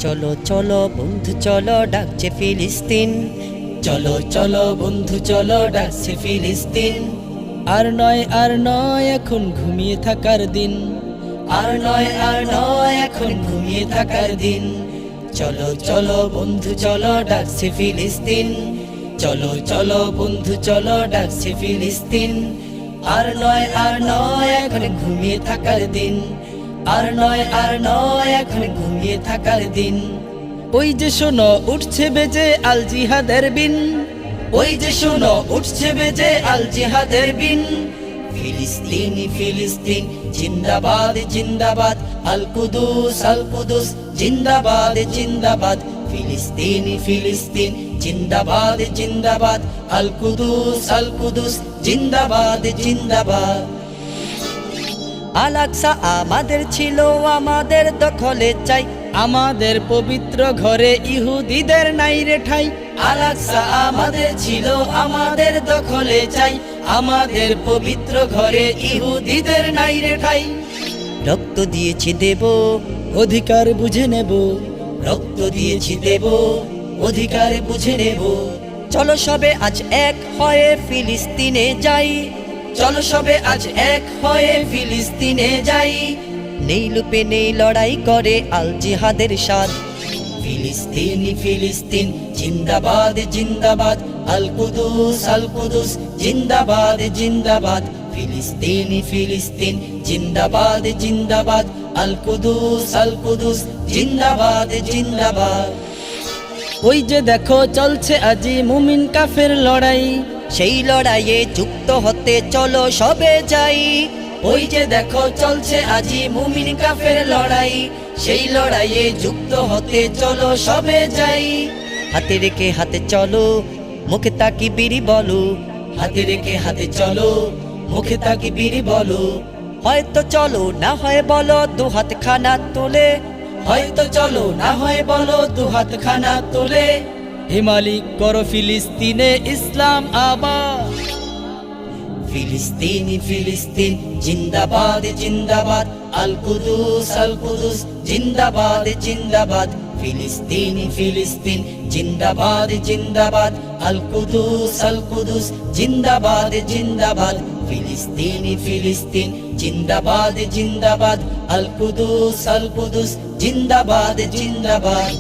চলো চলো বন্ধু চলো ডাকছে ফিলিস্তিন, চলো চলো বন্ধু চলো ডাকছে ফিলিস্তিন। আর নয় এখন ঘুমিয়ে থাকার দিন, আর নয় এখন ঘুমিয়ে থাকার দিন। চলো চলো বন্ধু চলো ডাকছে ফিলিস্তিন, চলো চলো বন্ধু চলো ডাকছে ফিলিস্তিন। আর নয় এখন ঘুমিয়ে থাকার দিন, আর নয় এখন ঘুমিয়ে থাকার দিন। ওই যে শোনো উঠছে বেজে আল জিহাদের বিন, ওই যে শোনো উঠছে বেজে আল জিহাদের বিন। ফিলিস্তিন ফিলিস্তিন জিন্দাবাদ জিন্দাবাদ, আল কুদুস জিন্দাবাদ জিন্দাবাদ। ফিলিস্তিন ফিলিস্তিন জিন্দাবাদ জিন্দাবাদ, আল কুদুস জিন্দাবাদ জিন্দাবাদ। আল আকসা আমাদের ছিল আমাদের দখলে চাই, আমাদের পবিত্র ঘরে ইহুদিদের নাই রে ঠাই। আল আকসা আমাদের ছিল আমাদের দখলে চাই, আমাদের পবিত্র ঘরে ইহুদিদের নাই রে ঠাই। রক্ত দিয়েছি দেব, অধিকার বুঝে নেব, রক্ত দিয়েছি দেব, অধিকার বুঝে নেব। চলো সবে আজ এক হয়ে ফিলিস্তিনে যাই, চলো সবে আজ এক হয়ে ফিলিস্তিনে যাই। নেই লুপে নেই লড়াই করে আল জিহাদের সাথ। ফিলিস্তিন ফিলিস্তিন জিন্দাবাদ জিন্দাবাদ, আল কুদুস জিন্দাবাদ জিন্দাবাদ। ফিলিস্তিন ফিলিস্তিন জিন্দাবাদ জিন্দাবাদ, আল কুদুস জিন্দাবাদ জিন্দাবাদ। ওই যে দেখো চলছে আজি মুমিন কাফের লড়াই, সেই লড়াইয়ে যুক্ত হতে চলো সবে যাই। ওই যে দেখো চলছে আজি মুমিন কাফের লড়াই, সেই লড়াইয়ে যুক্ত হতে চলো সবে যাই। হাতে রেখে হাতে চলো, মুখে তাকি বিড়ি বলো, হাতে রেখে হাতে চলো, মুখে তাকি বিড়ি বলো। হয়তো চলো না হয় বলো দু হাত খানা তোলে, হয়তো চলো না হয় বলো দু হাত খানা তোলে। হে মালিক করো ফিলিস্তিনে ইসলাম আবাদ। ফিলিস্তিন ফিলিস্তিন জিন্দাবাদ জিন্দাবাদ, আল কুদুস জিন্দাবাদ জিন্দাবাদ। ফিলিস্তিন ফিলিস্তিন জিন্দাবাদ জিন্দাবাদ, আল কুদুস জিন্দাবাদ জিন্দাবাদ। ফিলিস্তিন ফিলিস্তিন জিন্দাবাদ জিন্দাবাদ, আল কুদুস জিন্দাবাদ জিন্দাবাদ।